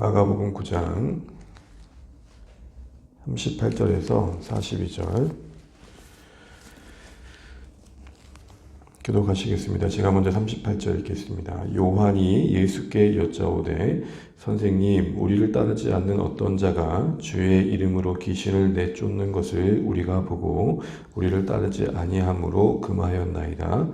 마가복음 9장 38절에서 42절 교독하시겠습니다. 제가 먼저 38절 읽겠습니다. 요한이 예수께 여짜오되 선생님, 우리를 따르지 않는 어떤 자가 주의 이름으로 귀신을 내쫓는 것을 우리가 보고 우리를 따르지 아니함으로 금하였나이다.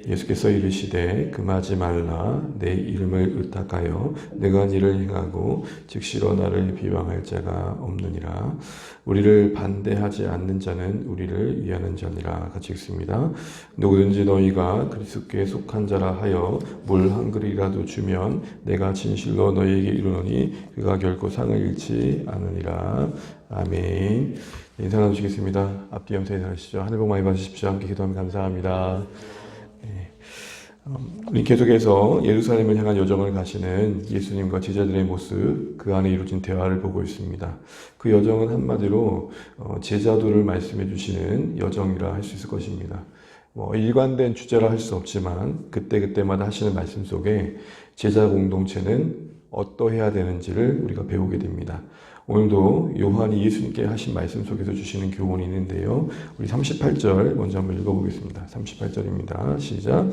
예수께서 이르시되 금하지 말라. 내 이름을 의탁하여 내가 이를 행하고 즉시로 나를 비방할 자가 없느니라. 우리를 반대하지 않는 자는 우리를 위하는 자니라. 같이 읽습니다. 누구든지 너희가 그리스도께 속한 자라 하여 물 한 그릇이라도 주면 내가 진실로 너희에게 이르노니 그가 결코 상을 잃지 않으니라. 아멘. 인사 나누시겠습니다. 앞뒤 염소 인사하시죠. 하늘 복 많이 받으십시오. 함께 기도하면 감사합니다. 우리 계속해서 예루살렘을 향한 여정을 가시는 예수님과 제자들의 모습, 그 안에 이루어진 대화를 보고 있습니다. 그 여정은 한마디로 제자도를 말씀해 주시는 여정이라 할 수 있을 것입니다. 일관된 주제라 할 수 없지만 그때그때마다 하시는 말씀 속에 제자 공동체는 어떠해야 되는지를 우리가 배우게 됩니다. 오늘도 요한이 예수님께 하신 말씀 속에서 주시는 교훈이 있는데요. 우리 38절 먼저 한번 읽어보겠습니다. 38절입니다. 시작.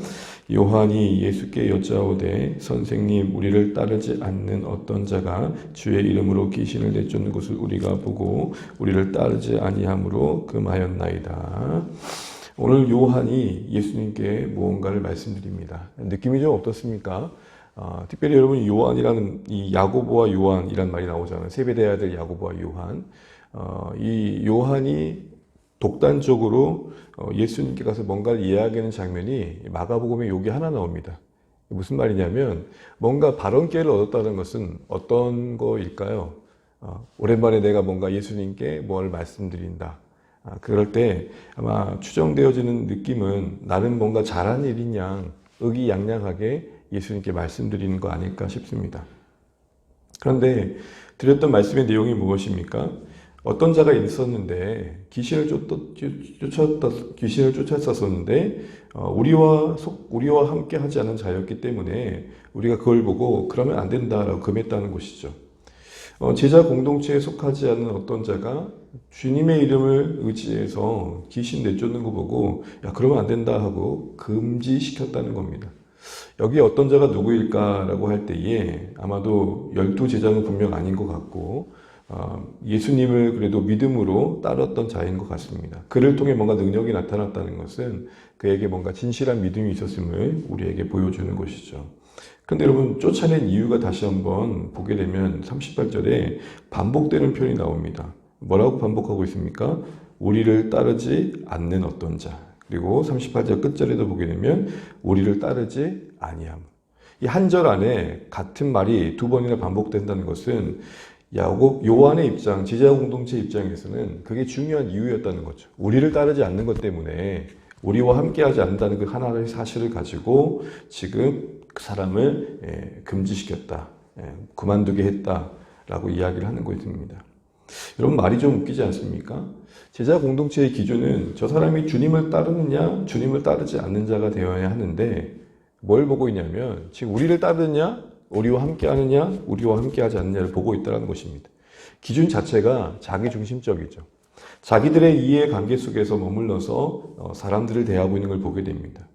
요한이 예수께 여짜오되 선생님, 우리를 따르지 않는 어떤 자가 주의 이름으로 귀신을 내쫓는 것을 우리가 보고 우리를 따르지 아니함으로 금하였나이다. 오늘 요한이 예수님께 무언가를 말씀드립니다. 느낌이 좀 어떻습니까? 특별히 여러분 요한이라는 이 야고보와 요한이란 말이 나오잖아요. 세베대의 아들 야고보와 요한. 이 요한이 독단적으로 예수님께 가서 뭔가를 이야기하는 장면이 마가복음에 여기 하나 나옵니다. 무슨 말이냐면 뭔가 발언기회를 얻었다는 것은 어떤 거일까요? 오랜만에 내가 뭔가 예수님께 뭘 말씀드린다. 그럴 때 아마 추정되어지는 느낌은 나는 뭔가 잘한 일인 양 의기양양하게 예수님께 말씀드리는 거 아닐까 싶습니다. 그런데 드렸던 말씀의 내용이 무엇입니까? 어떤 자가 있었는데 귀신을 쫓았었는데 우리와 함께 하지 않은 자였기 때문에 우리가 그걸 보고 그러면 안 된다라고 금했다는 것이죠. 제자 공동체에 속하지 않는 어떤 자가 주님의 이름을 의지해서 귀신 내쫓는 거 보고 야, 그러면 안 된다 하고 금지시켰다는 겁니다. 여기 어떤 자가 누구일까라고 할 때에 아마도 12제자는 분명 아닌 것 같고 예수님을 그래도 믿음으로 따랐던 자인 것 같습니다. 그를 통해 뭔가 능력이 나타났다는 것은 그에게 뭔가 진실한 믿음이 있었음을 우리에게 보여주는 것이죠. 그런데 여러분 쫓아낸 이유가 다시 한번 보게 되면 38절에 반복되는 표현이 나옵니다. 뭐라고 반복하고 있습니까? 우리를 따르지 않는 어떤 자. 그리고 38절 끝절에도 보게 되면 우리를 따르지 아니함. 이 한 절 안에 같은 말이 두 번이나 반복된다는 것은 요한의 입장, 제자 공동체 입장에서는 그게 중요한 이유였다는 거죠. 우리를 따르지 않는 것 때문에 우리와 함께하지 않는다는 그 하나의 사실을 가지고 지금 그 사람을 금지시켰다, 그만두게 했다라고 이야기를 하는 것입니다. 여러분 말이 좀 웃기지 않습니까? 제자 공동체의 기준은 저 사람이 주님을 따르느냐 주님을 따르지 않는 자가 되어야 하는데 뭘 보고 있냐면 지금 우리를 따르느냐 우리와 함께하느냐 우리와 함께하지 않느냐를 보고 있다는 것입니다. 기준 자체가 자기중심적이죠. 자기들의 이해관계 속에서 머물러서 사람들을 대하고 있는 걸 보게 됩니다.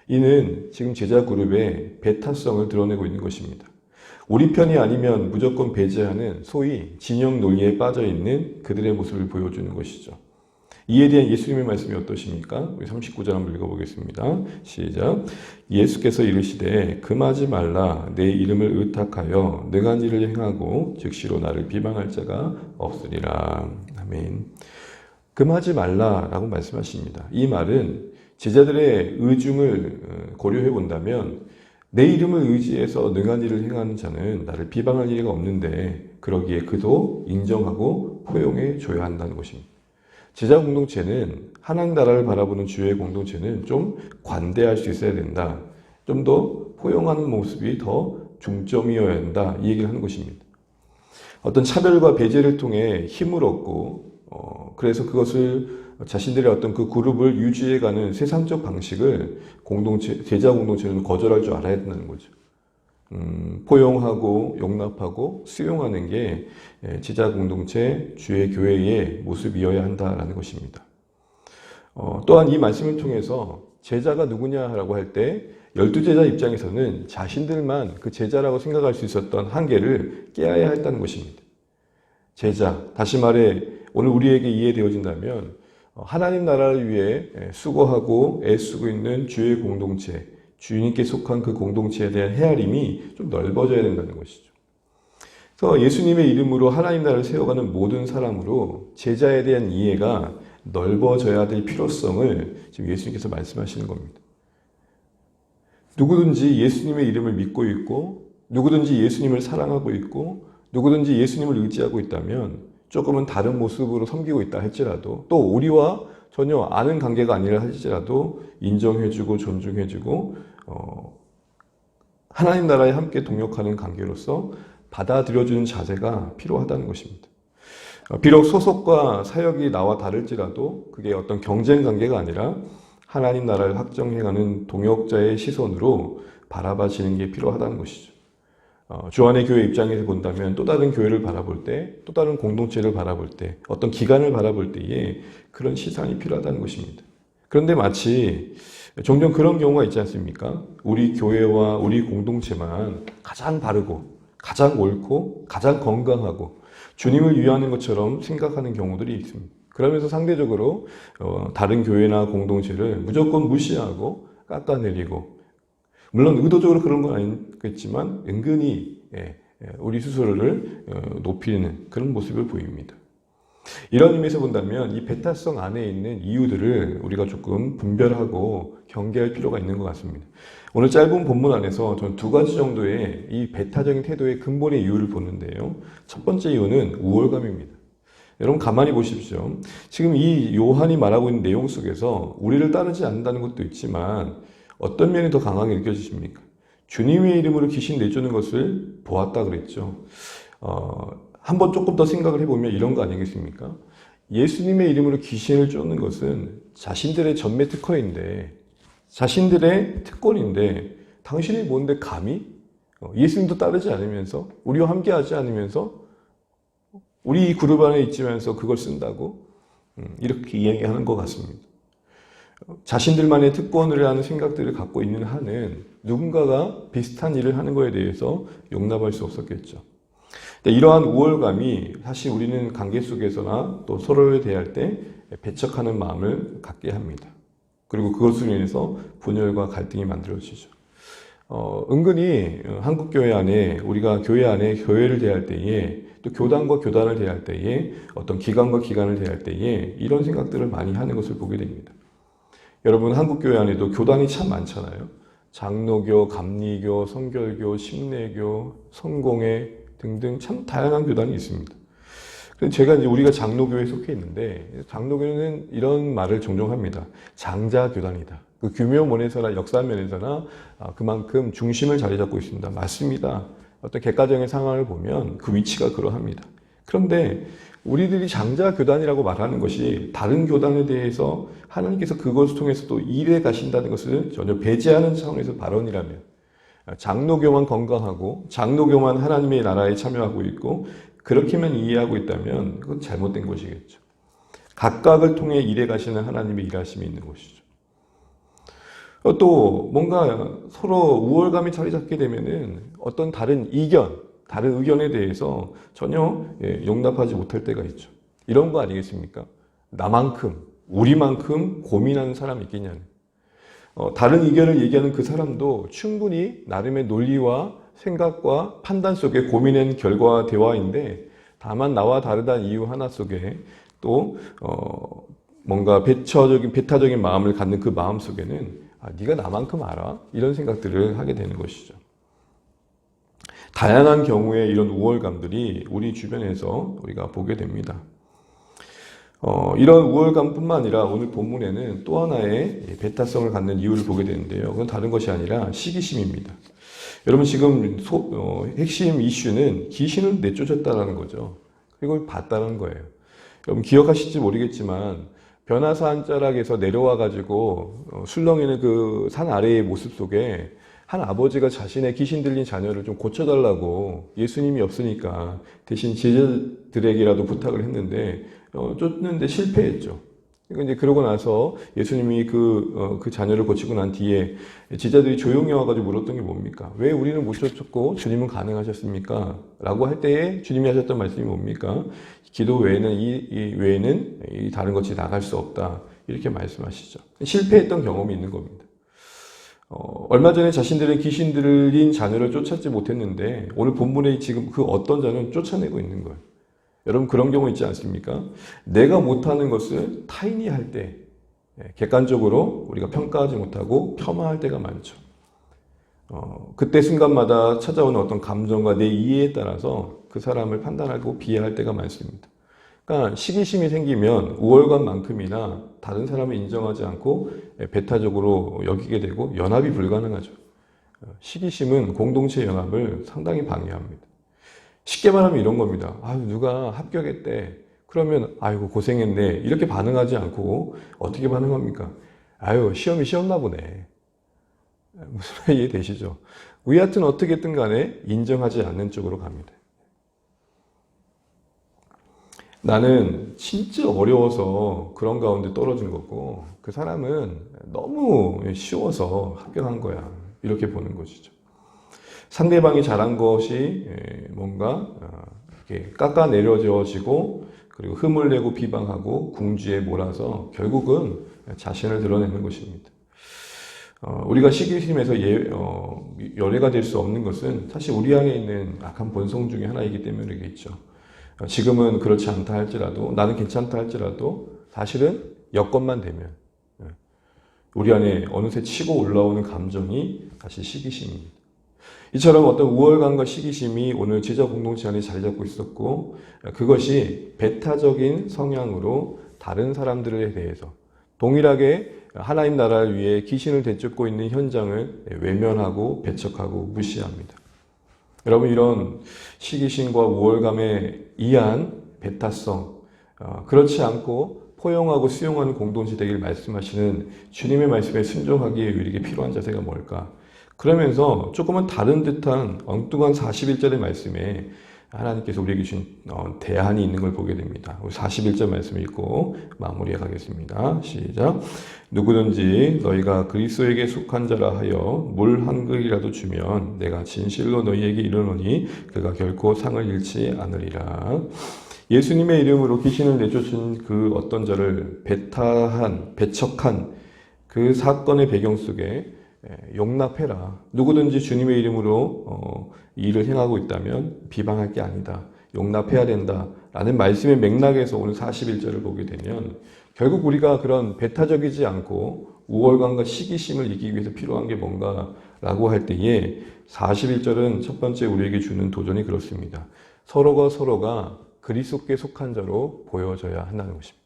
이는 지금 제자 그룹의 배타성을 드러내고 있는 것입니다. 우리 편이 아니면 무조건 배제하는 소위 진영 논리에 빠져있는 그들의 모습을 보여주는 것이죠. 이에 대한 예수님의 말씀이 어떠십니까? 우리 39절 한번 읽어보겠습니다. 시작. 예수께서 이르시되 금하지 말라. 내 이름을 의탁하여 내가 일을 행하고 즉시로 나를 비방할 자가 없으리라. 아멘. 금하지 말라라고 말씀하십니다. 이 말은 제자들의 의중을 고려해 본다면 내 이름을 의지해서 능한 일을 행하는 자는 나를 비방할 일이 없는데 그러기에 그도 인정하고 포용해 줘야 한다는 것입니다. 제자 공동체는 하나님 나라를 바라보는 주의 공동체는 좀 관대할 수 있어야 된다. 좀 더 포용하는 모습이 더 중점이어야 한다. 이 얘기를 하는 것입니다. 어떤 차별과 배제를 통해 힘을 얻고 그래서 그것을 자신들의 어떤 그 그룹을 유지해가는 세상적 방식을 제자 공동체는 거절할 줄 알아야 된다는 거죠. 포용하고 용납하고 수용하는 게 제자 공동체, 주의 교회의 모습이어야 한다라는 것입니다. 또한 이 말씀을 통해서 제자가 누구냐라고 할 때 12제자 입장에서는 자신들만 그 제자라고 생각할 수 있었던 한계를 깨야 했다는 것입니다. 제자, 다시 말해 오늘 우리에게 이해되어진다면 하나님 나라를 위해 수고하고 애쓰고 있는 주의 공동체, 주님께 속한 그 공동체에 대한 헤아림이 좀 넓어져야 된다는 것이죠. 그래서 예수님의 이름으로 하나님 나라를 세워가는 모든 사람으로 제자에 대한 이해가 넓어져야 될 필요성을 지금 예수님께서 말씀하시는 겁니다. 누구든지 예수님의 이름을 믿고 있고 누구든지 예수님을 사랑하고 있고 누구든지 예수님을 의지하고 있다면 조금은 다른 모습으로 섬기고 있다 할지라도 또 우리와 전혀 아는 관계가 아니라 할지라도 인정해주고 존중해주고 하나님 나라에 함께 동역하는 관계로서 받아들여주는 자세가 필요하다는 것입니다. 비록 소속과 사역이 나와 다를지라도 그게 어떤 경쟁 관계가 아니라 하나님 나라를 확정해가는 동역자의 시선으로 바라봐지는 게 필요하다는 것이죠. 주안의 교회 입장에서 본다면 또 다른 교회를 바라볼 때, 또 다른 공동체를 바라볼 때, 어떤 기관을 바라볼 때에 그런 시선이 필요하다는 것입니다. 그런데 마치 종종 그런 경우가 있지 않습니까? 우리 교회와 우리 공동체만 가장 바르고, 가장 옳고, 가장 건강하고 주님을 위하는 것처럼 생각하는 경우들이 있습니다. 그러면서 상대적으로 다른 교회나 공동체를 무조건 무시하고 깎아내리고 물론 의도적으로 그런 건 아니겠지만 은근히 우리 스스로를 높이는 그런 모습을 보입니다. 이런 의미에서 본다면 이 배타성 안에 있는 이유들을 우리가 조금 분별하고 경계할 필요가 있는 것 같습니다. 오늘 짧은 본문 안에서 저는 두 가지 정도의 이 배타적인 태도의 근본의 이유를 보는데요. 첫 번째 이유는 우월감입니다. 여러분 가만히 보십시오. 지금 이 요한이 말하고 있는 내용 속에서 우리를 따르지 않는다는 것도 있지만 어떤 면이 더 강하게 느껴지십니까? 주님의 이름으로 귀신 내쫓는 것을 보았다 그랬죠. 한번 조금 더 생각을 해보면 이런 거 아니겠습니까? 예수님의 이름으로 귀신을 쫓는 것은 자신들의 전매 특허인데 자신들의 특권인데 당신이 뭔데 감히 예수님도 따르지 않으면서 우리와 함께하지 않으면서 우리 그룹 안에 있지면서 그걸 쓴다고 이렇게 이야기하는 것 같습니다. 자신들만의 특권을 하는 생각들을 갖고 있는 한은 누군가가 비슷한 일을 하는 것에 대해서 용납할 수 없었겠죠. 이러한 우월감이 사실 우리는 관계 속에서나 또 서로를 대할 때 배척하는 마음을 갖게 합니다. 그리고 그것으로 인해서 분열과 갈등이 만들어지죠. 은근히 한국교회 안에 우리가 교회 안에 교회를 대할 때에 또 교단과 교단을 대할 때에 어떤 기관과 기관을 대할 때에 이런 생각들을 많이 하는 것을 보게 됩니다. 여러분 한국교회 안에도 교단이 참 많잖아요. 장로교, 감리교, 성결교, 심내교, 성공회 등등 참 다양한 교단이 있습니다. 그래서 제가 이제 우리가 장로교회에 속해 있는데 장로교는 이런 말을 종종 합니다. 장자교단이다. 그 규모 면에서나 역사 면에서나 그만큼 중심을 자리 잡고 있습니다. 맞습니다. 어떤 객관적인 상황을 보면 그 위치가 그러합니다. 그런데 우리들이 장자교단이라고 말하는 것이 다른 교단에 대해서 하나님께서 그것을 통해서 또 일해 가신다는 것을 전혀 배제하는 차원에서 발언이라면 장로교만 건강하고 장로교만 하나님의 나라에 참여하고 있고 그렇게만 이해하고 있다면 그건 잘못된 것이겠죠. 각각을 통해 일해 가시는 하나님의 일하심이 있는 것이죠. 또 뭔가 서로 우월감이 자리 잡게 되면은 어떤 다른 의견에 대해서 전혀 용납하지 못할 때가 있죠. 이런 거 아니겠습니까? 나만큼, 우리만큼 고민하는 사람이 있겠냐는. 다른 의견을 얘기하는 그 사람도 충분히 나름의 논리와 생각과 판단 속에 고민한 결과와 대화인데 다만 나와 다르다는 이유 하나 속에 또 뭔가 배타적인 마음을 갖는 그 마음 속에는 네가 나만큼 알아? 이런 생각들을 하게 되는 것이죠. 다양한 경우에 이런 우월감들이 우리 주변에서 우리가 보게 됩니다. 이런 우월감뿐만 아니라 오늘 본문에는 또 하나의 배타성을 갖는 이유를 보게 되는데요. 그건 다른 것이 아니라 시기심입니다. 여러분 지금 핵심 이슈는 귀신을 내쫓았다는 거죠. 그리고 봤다는 거예요. 여러분 기억하실지 모르겠지만 변화산 자락에서 내려와 가지고 술렁이는 그 산 아래의 모습 속에 한 아버지가 자신의 귀신 들린 자녀를 좀 고쳐달라고 예수님이 없으니까 대신 제자들에게라도 부탁을 했는데 쫓는데 실패했죠. 그러니까 이제 그러고 나서 예수님이 그 자녀를 고치고 난 뒤에 제자들이 조용히 와가지고 물었던 게 뭡니까? 왜 우리는 못 쫓았고 주님은 가능하셨습니까? 라고 할 때에 주님이 하셨던 말씀이 뭡니까? 기도 외에는 이 다른 것이 나갈 수 없다. 이렇게 말씀하시죠. 실패했던 경험이 있는 겁니다. 얼마 전에 자신들의 귀신 들린 자녀를 쫓았지 못했는데 오늘 본문에 지금 그 어떤 자는 쫓아내고 있는 거예요. 여러분 그런 경우 있지 않습니까? 내가 못하는 것을 타인이 할 때 객관적으로 우리가 평가하지 못하고 폄하할 때가 많죠. 그때 순간마다 찾아오는 어떤 감정과 내 이해에 따라서 그 사람을 판단하고 비하할 때가 많습니다. 그러니까 시기심이 생기면 우월감만큼이나 다른 사람을 인정하지 않고 배타적으로 여기게 되고 연합이 불가능하죠. 시기심은 공동체 연합을 상당히 방해합니다. 쉽게 말하면 이런 겁니다. 누가 합격했대. 그러면 아이고 고생했네. 이렇게 반응하지 않고 어떻게 반응합니까? 시험이 쉬었나 보네. 무슨 말 이해되시죠? 여하튼 어떻게든 간에 인정하지 않는 쪽으로 갑니다. 나는 진짜 어려워서 그런 가운데 떨어진 거고 그 사람은 너무 쉬워서 합격한 거야. 이렇게 보는 것이죠. 상대방이 잘한 것이 뭔가 이렇게 깎아내려져지고 그리고 흠을 내고 비방하고 궁지에 몰아서 결국은 자신을 드러내는 것입니다. 우리가 시기심에서 열애가 될 수 없는 것은 사실 우리 안에 있는 악한 본성 중에 하나이기 때문이겠죠. 지금은 그렇지 않다 할지라도 나는 괜찮다 할지라도 사실은 여건만 되면 우리 안에 어느새 치고 올라오는 감정이 사실 시기심입니다. 이처럼 어떤 우월감과 시기심이 오늘 제자 공동체 안에 자리 잡고 있었고 그것이 배타적인 성향으로 다른 사람들에 대해서 동일하게 하나님 나라를 위해 귀신을 되쫓고 있는 현장을 외면하고 배척하고 무시합니다. 여러분 이런 시기심과 우월감에 의한 배타성 그렇지 않고 포용하고 수용하는 공동체 되길 말씀하시는 주님의 말씀에 순종하기에 우리에게 필요한 자세가 뭘까? 그러면서 조금은 다른 듯한 엉뚱한 41절의 말씀에 하나님께서 우리에게 주신 대안이 있는 걸 보게 됩니다. 41절 말씀 읽고 마무리해 가겠습니다. 시작. 누구든지 너희가 그리스도에게 속한 자라 하여 물 한 그릇이라도 주면 내가 진실로 너희에게 이르노니 그가 결코 상을 잃지 않으리라. 예수님의 이름으로 귀신을 내쫓은 그 어떤 자를 배척한 그 사건의 배경 속에 용납해라. 누구든지 주님의 이름으로 일을 행하고 있다면 비방할 게 아니다. 용납해야 된다. 라는 말씀의 맥락에서 오늘 41절을 보게 되면 결국 우리가 그런 배타적이지 않고 우월감과 시기심을 이기기 위해서 필요한 게 뭔가라고 할 때에 41절은 첫 번째 우리에게 주는 도전이 그렇습니다. 서로가 그리스도께 속한 자로 보여져야 한다는 것입니다.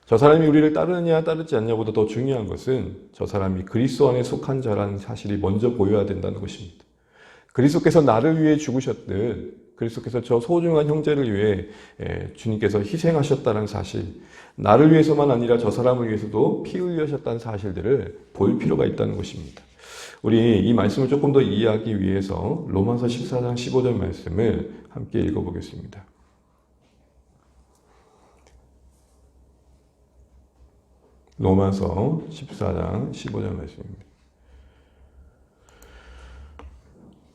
저 사람이 우리를 따르느냐 따르지 않냐보다 더 중요한 것은 저 사람이 그리스도 안에 속한 자라는 사실이 먼저 보여야 된다는 것입니다. 그리스도께서 나를 위해 죽으셨듯 그리스도께서 저 소중한 형제를 위해 주님께서 희생하셨다는 사실, 나를 위해서만 아니라 저 사람을 위해서도 피 흘리셨다는 사실들을 볼 필요가 있다는 것입니다. 우리 이 말씀을 조금 더 이해하기 위해서 로마서 14장 15절 말씀을 함께 읽어보겠습니다. 로마서 14장 15절 말씀입니다.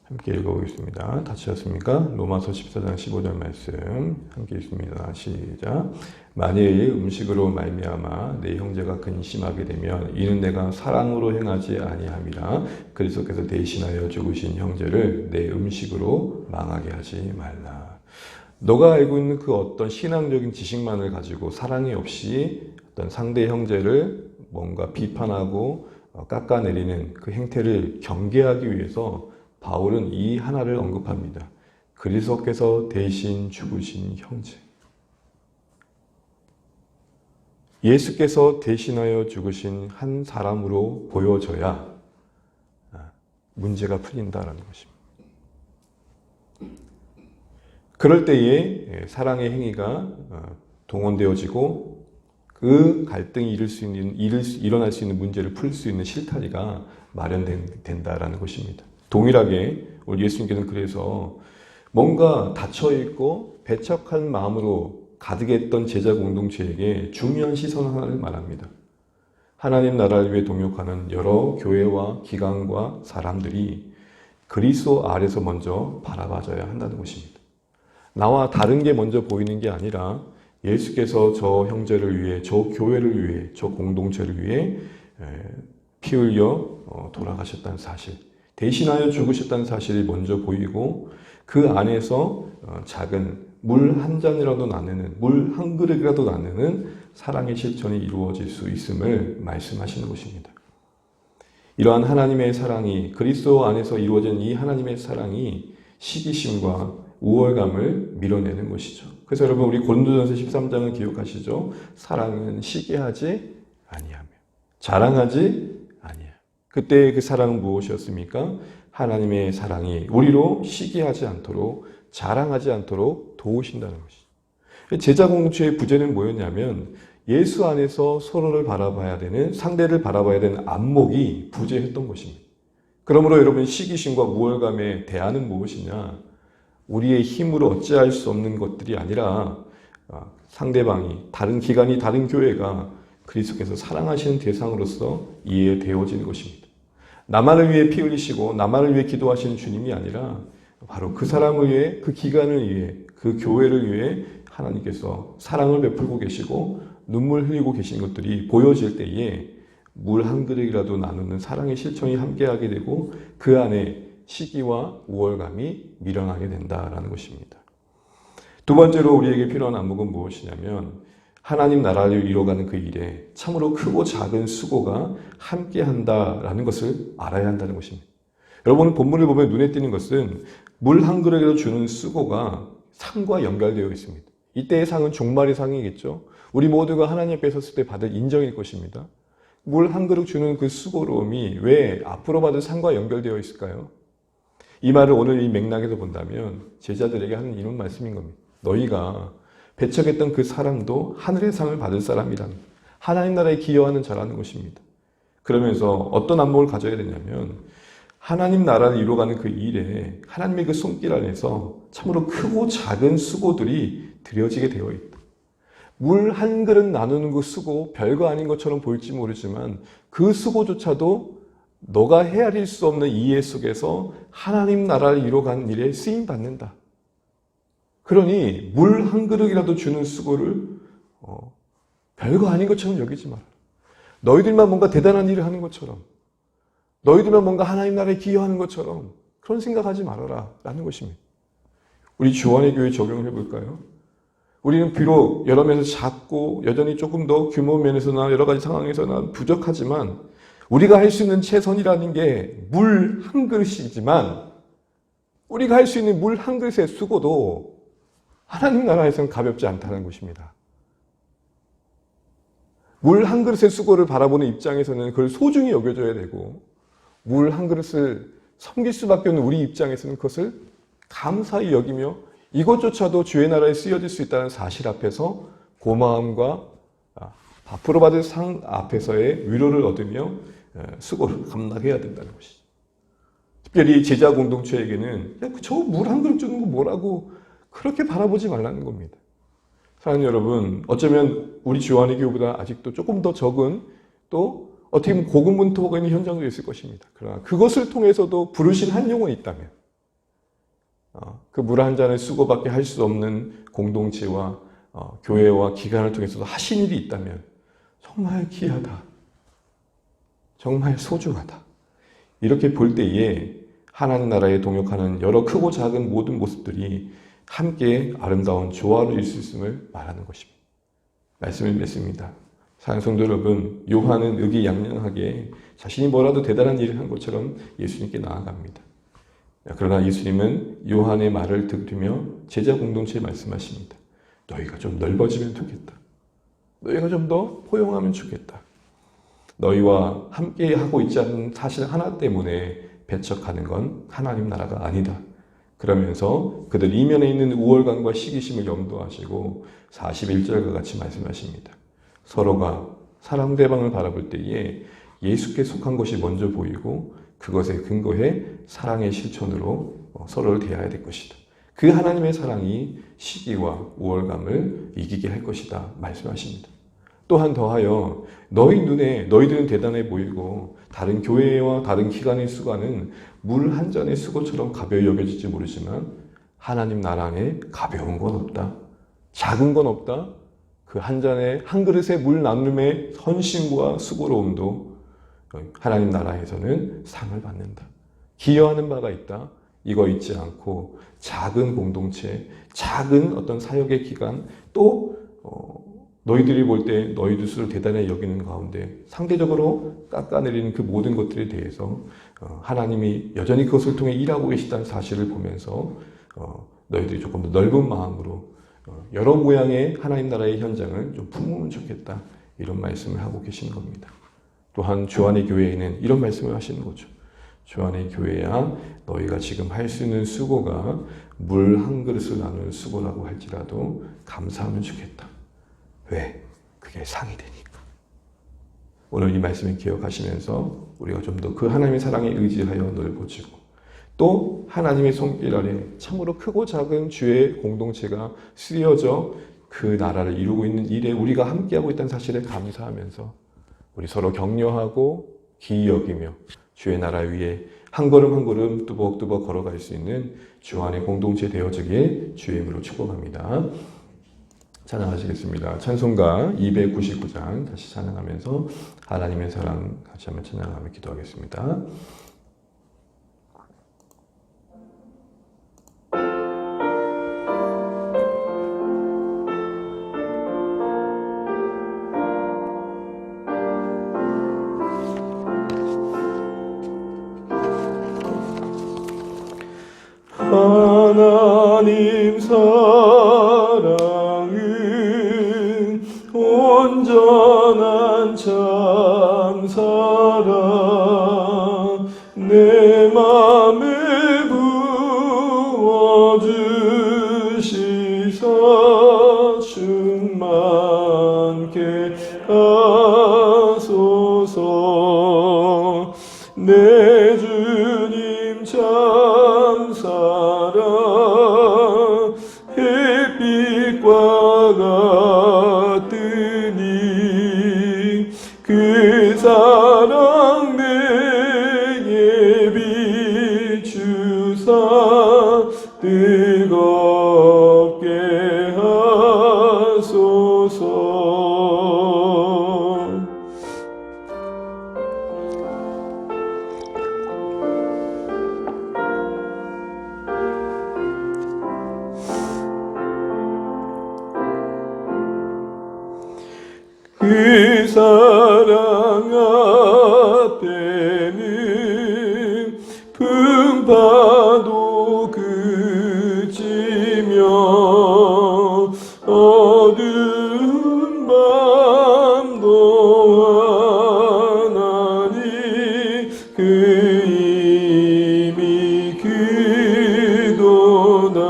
함께 읽어보겠습니다. 다 치셨습니까? 로마서 14장 15절 말씀 함께 읽습니다. 시작. 만일 음식으로 말미암아 내 형제가 근심하게 되면 이는 내가 사랑으로 행하지 아니함이라. 그리스도께서 대신하여 죽으신 형제를 내 음식으로 망하게 하지 말라. 너가 알고 있는 그 어떤 신앙적인 지식만을 가지고 사랑이 없이 어떤 상대 형제를 뭔가 비판하고 깎아내리는 그 행태를 경계하기 위해서 바울은 이 하나를 언급합니다. 그리스도께서 대신 죽으신 형제. 예수께서 대신하여 죽으신 한 사람으로 보여져야 문제가 풀린다는 것입니다. 그럴 때에 사랑의 행위가 동원되어지고 그 갈등이 일어날 수 있는 문제를 풀 수 있는 실타리가 마련된다라는 것입니다. 동일하게 우리 예수님께서는 그래서 뭔가 닫혀있고 배척한 마음으로 가득했던 제자 공동체에게 중요한 시선 하나를 말합니다. 하나님 나라를 위해 동역하는 여러 교회와 기관과 사람들이 그리스도 아래서 먼저 바라봐줘야 한다는 것입니다. 나와 다른 게 먼저 보이는 게 아니라 예수께서 저 형제를 위해, 저 교회를 위해, 저 공동체를 위해 피 흘려 돌아가셨다는 사실, 대신하여 죽으셨다는 사실이 먼저 보이고 그 안에서 작은 물 한 잔이라도 나누는, 물 한 그릇이라도 나누는 사랑의 실천이 이루어질 수 있음을 말씀하시는 것입니다. 이러한 하나님의 사랑이, 그리스도 안에서 이루어진 이 하나님의 사랑이 시기심과 우월감을 밀어내는 것이죠. 그래서 여러분 우리 고린도전서 13장을 기억하시죠? 사랑은 시기하지 아니하며 자랑하지 아니하며. 그때 그 사랑은 무엇이었습니까? 하나님의 사랑이 우리로 시기하지 않도록 자랑하지 않도록 도우신다는 것이죠. 제자 공동체의 부재는 뭐였냐면 예수 안에서 서로를 바라봐야 되는, 상대를 바라봐야 되는 안목이 부재했던 것입니다. 그러므로 여러분 시기심과 우월감의 대안은 무엇이냐? 우리의 힘으로 어찌할 수 없는 것들이 아니라 상대방이, 다른 기관이, 다른 교회가 그리스도께서 사랑하시는 대상으로서 이해되어지는 것입니다. 나만을 위해 피 흘리시고 나만을 위해 기도하시는 주님이 아니라 바로 그 사람을 위해, 그 기관을 위해, 그 교회를 위해 하나님께서 사랑을 베풀고 계시고 눈물 흘리고 계신 것들이 보여질 때에 물 한 그릇이라도 나누는 사랑의 실천이 함께하게 되고 그 안에 시기와 우월감이 밀어나게 된다라는 것입니다. 두 번째로 우리에게 필요한 안목은 무엇이냐면 하나님 나라를 이뤄가는 그 일에 참으로 크고 작은 수고가 함께한다라는 것을 알아야 한다는 것입니다. 여러분 본문을 보면 눈에 띄는 것은 물 한 그릇이라도 주는 수고가 상과 연결되어 있습니다. 이때의 상은 종말의 상이겠죠. 우리 모두가 하나님 앞에 섰을 때 받을 인정일 것입니다. 물 한 그릇 주는 그 수고로움이 왜 앞으로 받을 상과 연결되어 있을까요? 이 말을 오늘 이 맥락에서 본다면 제자들에게 하는 이런 말씀인 겁니다. 너희가 배척했던 그 사람도 하늘의 상을 받을 사람이라는, 하나님 나라에 기여하는 자라는 것입니다. 그러면서 어떤 안목을 가져야 되냐면 하나님 나라를 이루어가는 그 일에 하나님의 그 손길 안에서 참으로 크고 작은 수고들이 드려지게 되어 있다. 물 한 그릇 나누는 그 수고 별거 아닌 것처럼 보일지 모르지만 그 수고조차도 너가 헤아릴 수 없는 이해 속에서 하나님 나라를 이루어가는 일에 쓰임받는다. 그러니 물 한 그릇이라도 주는 수고를 별거 아닌 것처럼 여기지 마라. 너희들만 뭔가 대단한 일을 하는 것처럼, 너희들만 뭔가 하나님 나라에 기여하는 것처럼 그런 생각하지 말아라 라는 것입니다. 우리 주원의 교회 적용을 해볼까요? 우리는 비록 여러 면에서 작고 여전히 조금 더 규모 면에서나 여러 가지 상황에서나 부족하지만 우리가 할 수 있는 최선이라는 게 물 한 그릇이지만 우리가 할 수 있는 물 한 그릇의 수고도 하나님 나라에서는 가볍지 않다는 것입니다. 물 한 그릇의 수고를 바라보는 입장에서는 그걸 소중히 여겨줘야 되고 물 한 그릇을 섬길 수밖에 없는 우리 입장에서는 그것을 감사히 여기며 이것조차도 주의 나라에 쓰여질 수 있다는 사실 앞에서 고마움과 앞으로 받을 상 앞에서의 위로를 얻으며 수고를 감당해야 된다는 것이죠. 특별히 제자 공동체에게는 저 물 한 그릇 주는 거 뭐라고 그렇게 바라보지 말라는 겁니다. 사랑하는 여러분, 어쩌면 우리 주안의 교회보다 아직도 조금 더 적은 또 어떻게 보면 고군분투하고 있는 현장도 있을 것입니다. 그러나 그것을 통해서도 부르신 한 영혼이 있다면 그 물 한 잔을 수고밖에 할 수 없는 공동체와 교회와 기관을 통해서도 하신 일이 있다면 정말 귀하다. 정말 소중하다. 이렇게 볼 때에 하나님 나라에 동역하는 여러 크고 작은 모든 모습들이 함께 아름다운 조화를 이룰 수 있음을 말하는 것입니다. 말씀을 맺습니다. 사랑하는 성도 여러분, 요한은 의기양양하게 자신이 뭐라도 대단한 일을 한 것처럼 예수님께 나아갑니다. 그러나 예수님은 요한의 말을 들으며 제자 공동체에 말씀하십니다. 너희가 좀 넓어지면 좋겠다. 너희가 좀 더 포용하면 좋겠다. 너희와 함께 하고 있지 않은 사실 하나 때문에 배척하는 건 하나님 나라가 아니다. 그러면서 그들 이면에 있는 우월감과 시기심을 염두하시고 41절과 같이 말씀하십니다. 서로가 상대방을 바라볼 때에 예수께 속한 것이 먼저 보이고 그것에 근거해 사랑의 실천으로 서로를 대해야 될 것이다. 그 하나님의 사랑이 시기와 우월감을 이기게 할 것이다 말씀하십니다. 또한 더하여 너희 눈에 너희들은 대단해 보이고 다른 교회와 다른 기관의 수고는 물 한 잔의 수고처럼 가벼이 여겨질지 모르지만 하나님 나라 안에 가벼운 건 없다. 작은 건 없다. 그 한 잔의 한 그릇의 물 나눔의 헌신과 수고로움도 하나님 나라에서는 상을 받는다. 기여하는 바가 있다. 이거 잊지 않고 작은 공동체, 작은 어떤 사역의 기간, 또 너희들이 볼 때 너희들 수를 대단히 여기는 가운데 상대적으로 깎아내리는 그 모든 것들에 대해서 하나님이 여전히 그것을 통해 일하고 계시다는 사실을 보면서 너희들이 조금 더 넓은 마음으로 여러 모양의 하나님 나라의 현장을 좀 품으면 좋겠다. 이런 말씀을 하고 계시는 겁니다. 또한 주 안의 교회에는 이런 말씀을 하시는 거죠. 주 안의 교회야 너희가 지금 할 수 있는 수고가 물 한 그릇을 나누는 수고라고 할지라도 감사하면 좋겠다. 왜? 그게 상이 되니까. 오늘 이 말씀을 기억하시면서 우리가 좀 더 그 하나님의 사랑에 의지하여 넓어지고 또 하나님의 손길 아래 참으로 크고 작은 주의 공동체가 쓰여져 그 나라를 이루고 있는 일에 우리가 함께하고 있다는 사실에 감사하면서 우리 서로 격려하고 기이 여기며 주의 나라 위에 한 걸음 한 걸음 뚜벅뚜벅 걸어갈 수 있는 주 안의 공동체 되어지기에 주의 이름으로 축복합니다. 찬양하시겠습니다. 찬송가 299장 다시 찬양하면서 하나님의 사랑 같이 한번 찬양하며 기도하겠습니다. 하나님 사랑은 온전한 참 사랑 내 맘에 부어주시사 충만케 하소서 내 주님 참 사랑 햇빛과 같으니 그 사랑 내게 비추사 뜨겁게 하소서 그 사랑 앞에는 풍파도 그치며 어두운 밤도 하나니 그 힘이 그도다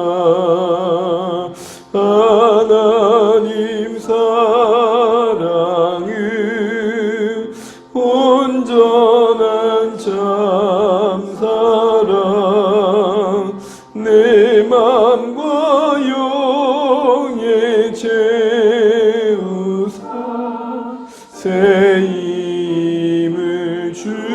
하나님 사랑은 온전한 참 사랑 내 맘과 영에 채우사 새 힘을 주소서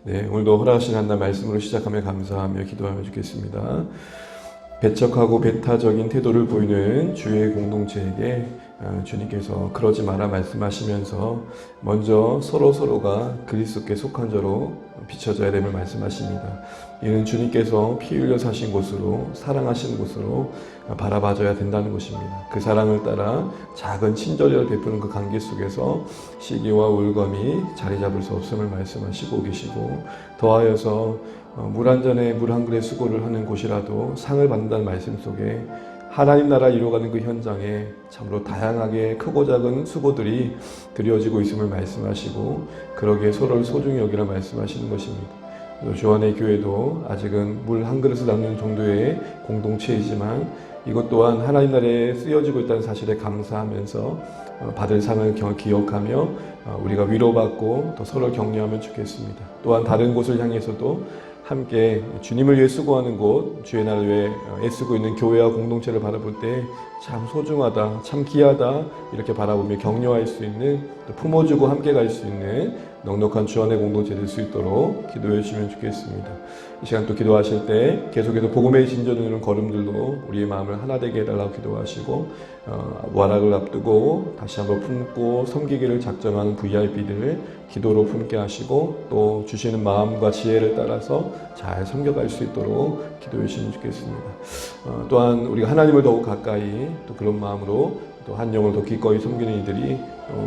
네, 오늘도 허락하신 한날 말씀으로 시작하며 감사하며 기도하며 주겠습니다. 배척하고 배타적인 태도를 보이는 주의 공동체에게 주님께서 그러지 마라 말씀하시면서 먼저 서로가 그리스도께 속한 자로 비춰져야 됨을 말씀하십니다. 이는 주님께서 피 흘려 사신 곳으로 사랑하신 곳으로 바라봐줘야 된다는 것입니다. 그 사랑을 따라 작은 친절을 베푸는 그 관계 속에서 시기와 울검이 자리 잡을 수 없음을 말씀하시고 계시고 더하여서 물 한 잔에 물 한 그릇 수고를 하는 곳이라도 상을 받는다는 말씀 속에 하나님 나라 이루어가는 그 현장에 참으로 다양하게 크고 작은 수고들이 드려지고 있음을 말씀하시고 그러기에 서로를 소중히 여기라 말씀하시는 것입니다. 조안의 교회도 아직은 물 한 그릇을 담는 정도의 공동체이지만 이것 또한 하나님 나라에 쓰여지고 있다는 사실에 감사하면서 받을 상을 기억하며 우리가 위로받고 또 서로 격려하면 좋겠습니다. 또한 다른 곳을 향해서도 함께 주님을 위해 수고하는 곳, 주의 나라를 위해 애쓰고 있는 교회와 공동체를 바라볼 때 참 소중하다, 참 귀하다 이렇게 바라보며 격려할 수 있는, 또 품어주고 함께 갈 수 있는 넉넉한 주안의 공동체 될 수 있도록 기도해 주시면 좋겠습니다. 이 시간 또 기도하실 때 계속해서 복음의 진전으로 걸음들로 우리의 마음을 하나 되게 해달라고 기도하시고, 와락을 앞두고 다시 한번 품고 섬기기를 작정하는 VIP들 기도로 품게 하시고, 또 주시는 마음과 지혜를 따라서 잘 섬겨갈 수 있도록 기도해 주시면 좋겠습니다. 또한 우리가 하나님을 더욱 가까이 또 그런 마음으로 또 한 영을 더 기꺼이 섬기는 이들이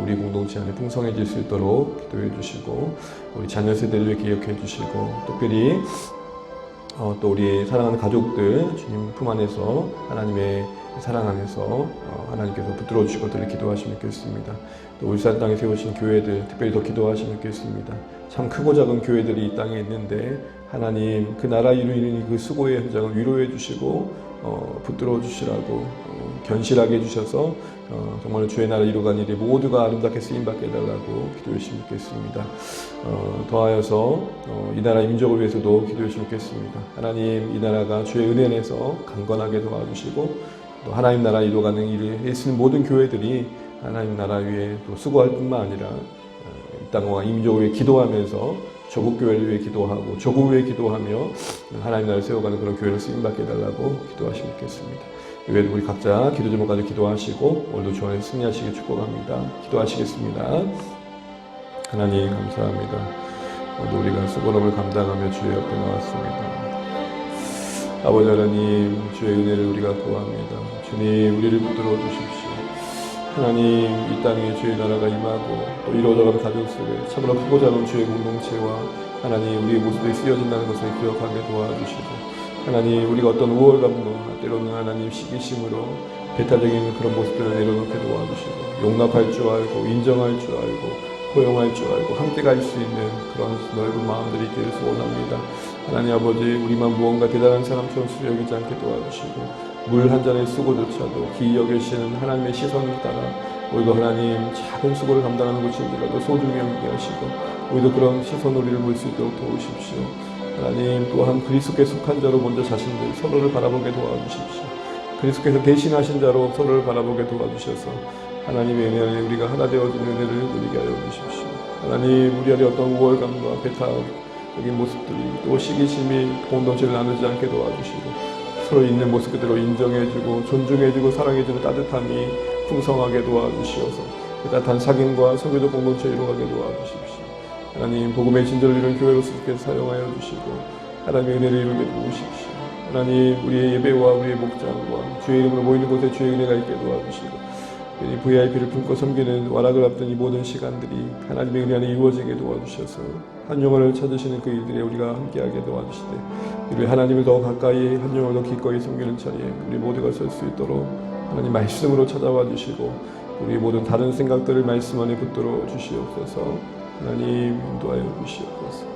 우리 공동체 안에 풍성해질 수 있도록 기도해 주시고, 우리 자녀 세대를 위해 기억해 주시고, 특별히 또 우리 사랑하는 가족들 주님 품 안에서 하나님의 사랑 안에서 하나님께서 붙들어 주실 것들을 기도하시면 좋겠습니다. 또 울산 땅에 세우신 교회들 특별히 더 기도하시면 좋겠습니다. 참 크고 작은 교회들이 이 땅에 있는데 하나님 그 나라 이루는 그 수고의 현장을 위로해 주시고 붙들어 주시라고 견실하게 해주셔서 정말 주의 나라 이루간 일이 모두가 아름답게 쓰임받게 해달라고 기도해 주시면 좋겠습니다. 더하여서 이 나라 민족을 위해서도 기도해 주시면 좋겠습니다. 하나님 이 나라가 주의 은혜 안에서 강건하게 도와주시고, 또 하나님 나라 이루어가는 일을 애쓰는 모든 교회들이 하나님 나라 위에 또 수고할 뿐만 아니라 이 땅과 이 민족을 위해 기도하면서 조국 교회를 위해 기도하고 조국 위해 기도하며 하나님 나라를 세워가는 그런 교회를 쓰임받게 해달라고 기도하시면 좋겠습니다. 이외에도 우리 각자 기도 제목 가지고 기도하시고 오늘도 주안에 승리하시길 축복합니다. 기도하시겠습니다. 하나님 감사합니다. 오늘 우리가 수고로움을 감당하며 주의 옆에 나왔습니다. 아버지 하나님, 주의 은혜를 우리가 구합니다. 주님, 우리를 붙들어 주십시오. 하나님, 이 땅에 주의 나라가 임하고 또 이루어져가는 가정 속에 참으로 크고 작은 주의 공동체와 하나님 우리의 모습이 쓰여진다는 것을 기억하게 도와주시고, 하나님 우리가 어떤 우월감과 때로는 하나님 시기심으로 배타적인 그런 모습들을 내려놓게 도와주시고, 용납할 줄 알고 인정할 줄 알고 포용할 줄 알고 함께 갈 수 있는 그런 넓은 마음들이 있기를 소원합니다. 하나님 아버지, 우리만 무언가 대단한 사람처럼 여기지 않게 도와주시고, 물 한 잔의 수고조차도 기이 여기시는 하나님의 시선을 따라 우리도 하나님 작은 수고를 감당하는 것일지라도 소중히 여기게 하시고, 우리도 그런 시선 우리를 볼 수 있도록 도우십시오. 하나님 또한 그리스도께 속한 자로 먼저 자신들 서로를 바라보게 도와주십시오. 그리스도께서 대신하신 자로 서로를 바라보게 도와주셔서 하나님의 은혜 안에 우리가 하나 되어지는 은혜를 누리게 하여 주십시오. 하나님 우리 안에 어떤 우월감과 배타적인 모습들이 또 시기심이 공동체를 나누지 않게 도와주시고, 서로 있는 모습 그대로 인정해주고 존중해주고 사랑해주는 따뜻함이 풍성하게 도와주시어서 그 따뜻한 사귐과 선교적 공동체 이루어가게 도와주십시오. 하나님 복음의 진전을 이룬 교회로서 사용하여 주시고 하나님의 은혜를 이루게 도우십시오. 하나님 우리의 예배와 우리의 목장과 주의 이름으로 모이는 곳에 주의 은혜가 있게 도와주시고, 이 VIP를 품고 섬기는 와락을 앞둔 이 모든 시간들이 하나님의 은혜 안에 이루어지게 도와주셔서 한 영혼을 찾으시는 그 일들에 우리가 함께하게 도와주시되, 우리 하나님을 더 가까이 한 영혼을 더 기꺼이 섬기는 자리에 우리 모두가 설 수 있도록 하나님 말씀으로 찾아와 주시고, 우리 모든 다른 생각들을 말씀 안에 붙들어 주시옵소서. 하나님 인도하여 주시옵소서.